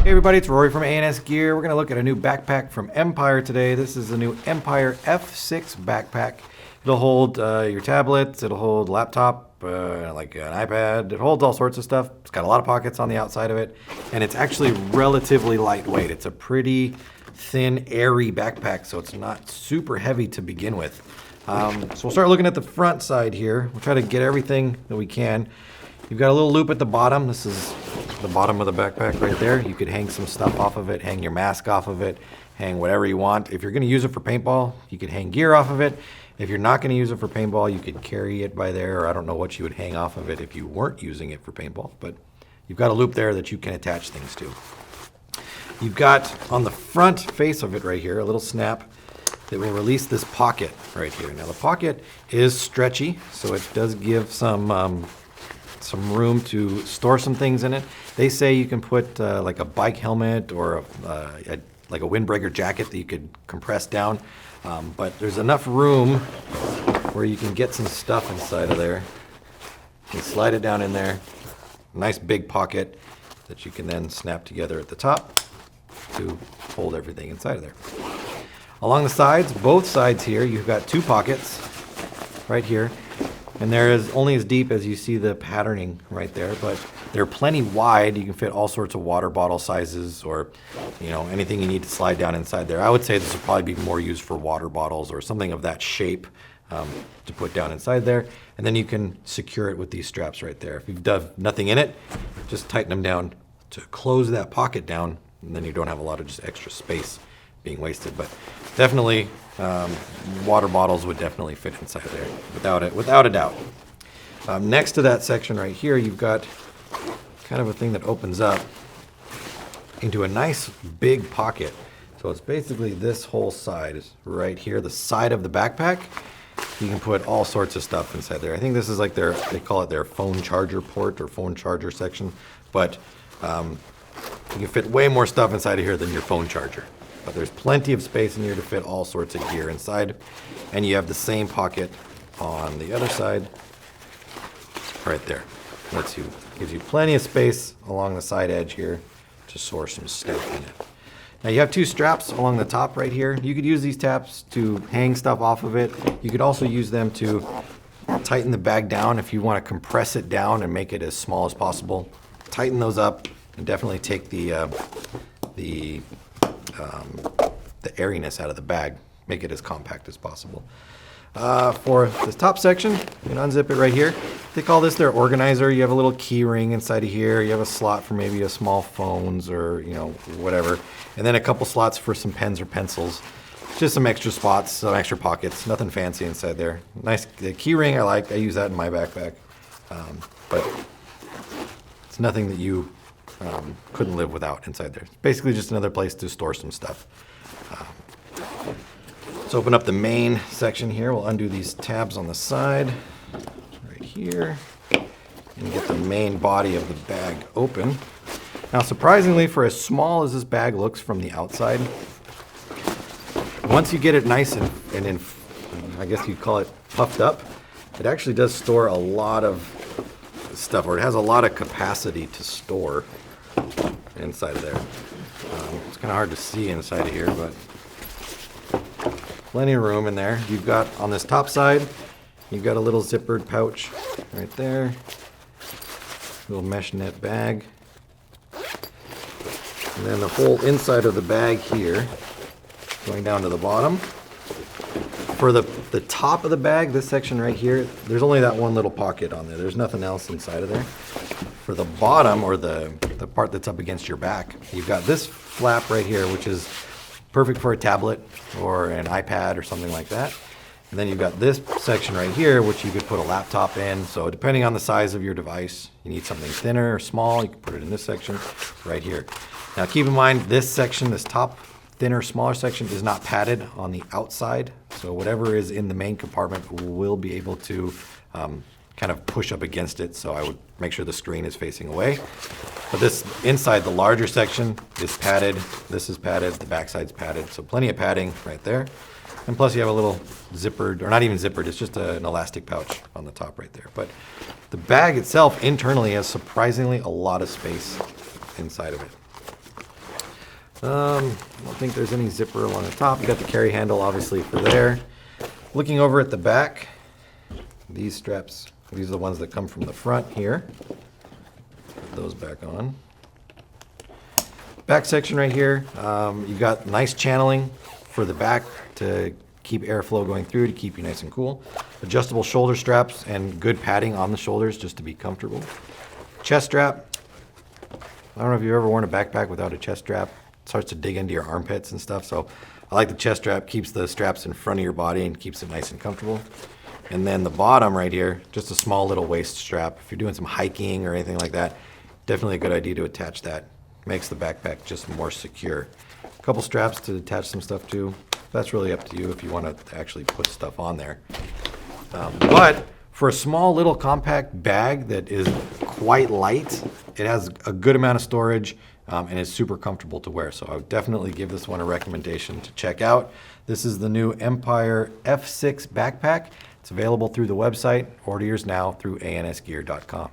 Hey everybody, it's Rory from A&S Gear. We're going to look at a new backpack from Empire today. This is the new Empire F6 backpack. It'll hold your tablets, it'll hold laptop, like an iPad. It holds all sorts of stuff. It's got a lot of pockets on the outside of it, and it's actually relatively lightweight. It's a pretty thin, airy backpack, so it's not super heavy to begin with. So we'll start looking at the front side here. We'll try to get everything that we can. You've got a little loop at the bottom. This is the bottom of the backpack right there. You could hang some stuff off of it, hang your mask off of it, hang whatever you want. If you're going to use it for paintball, you could hang gear off of it. If you're not going to use it for paintball, you could carry it by there, or I don't know what you would hang off of it if you weren't using it for paintball, but you've got a loop there that you can attach things to. You've got on the front face of it right here a little snap that will release this pocket right here. Now the pocket is stretchy, so it does give some room to store some things in it. They say you can put like a bike helmet or like a windbreaker jacket that you could compress down, but there's enough room where you can get some stuff inside of there. You can slide it down in there. Nice big pocket that you can then snap together at the top to hold everything inside of there. Along the sides, both sides here, you've got two pockets right here. And they're only as deep as you see the patterning right there, but they're plenty wide. You can fit all sorts of water bottle sizes or, anything you need to slide down inside there. I would say this would probably be more used for water bottles or something of that shape to put down inside there. And then you can secure it with these straps right there. If you've done nothing in it, just tighten them down to close that pocket down, and then you don't have a lot of just extra space being wasted. But definitely, water bottles would definitely fit inside there, without a doubt. Next to that section right here, you've got kind of a thing that opens up into a nice big pocket. So it's basically this whole side is right here, the side of the backpack. You can put all sorts of stuff inside there. I think this is like they call it their phone charger port or phone charger section, but you can fit way more stuff inside of here than your phone charger. But there's plenty of space in here to fit all sorts of gear inside. And you have the same pocket on the other side right there. Gives you plenty of space along the side edge here to store some stuff in it. Now you have two straps along the top right here. You could use these tabs to hang stuff off of it. You could also use them to tighten the bag down if you want to compress it down and make it as small as possible. Tighten those up and definitely take the airiness out of the bag, make it as compact as possible. For this top section, you can unzip it right here. They call this their organizer. You have a little key ring inside of here. You have a slot for maybe a small phones or whatever, and then a couple slots for some pens or pencils. Just some extra spots, some extra pockets. Nothing fancy inside there. Nice key ring. I use that in my backpack, but it's nothing that you couldn't live without inside there. It's basically just another place to store some stuff. Let's open up the main section here. We'll undo these tabs on the side right here and get the main body of the bag open. Now, surprisingly, for as small as this bag looks from the outside, once you get it nice and in, I guess you'd call it puffed up, it actually does store a lot of stuff, or it has a lot of capacity to store inside of there. It's kind of hard to see inside of here, but plenty of room in there. You've got on this top side, you've got a little zippered pouch right there, little mesh net bag, and then the whole inside of the bag here, going down to the bottom. For the top of the bag, this section right here, there's only that one little pocket on there. There's nothing else inside of there. For the bottom, or the part that's up against your back, you've got this flap right here, which is perfect for a tablet or an iPad or something like that. And then you've got this section right here, which you could put a laptop in. So depending on the size of your device, you need something thinner or small, you can put it in this section right here. Now keep in mind, this section, this top thinner, smaller section is not padded on the outside. So whatever is in the main compartment will be able to kind of push up against it. So I would make sure the screen is facing away. But this inside, the larger section is padded. This is padded, the backside's padded. So plenty of padding right there. And plus you have a little zippered, or not even zippered, it's just an elastic pouch on the top right there. But the bag itself internally has surprisingly a lot of space inside of it. I don't think there's any zipper along the top. You got the carry handle obviously for there. Looking over at the back, these straps, these are the ones that come from the front here. Put those back on. Back section right here, you've got nice channeling for the back to keep airflow going through to keep you nice and cool. Adjustable shoulder straps and good padding on the shoulders just to be comfortable. Chest strap. I don't know if you've ever worn a backpack without a chest strap. It starts to dig into your armpits and stuff, so I like the chest strap. Keeps the straps in front of your body and keeps it nice and comfortable. And then the bottom right here, just a small little waist strap. If you're doing some hiking or anything like that, definitely a good idea to attach that. Makes the backpack just more secure. A couple straps to attach some stuff to. That's really up to you if you want to actually put stuff on there. But for a small little compact bag that is quite light, it has a good amount of storage and is super comfortable to wear. So I would definitely give this one a recommendation to check out. This is the new Empire F6 backpack. It's available through the website. Order yours now through ansgear.com.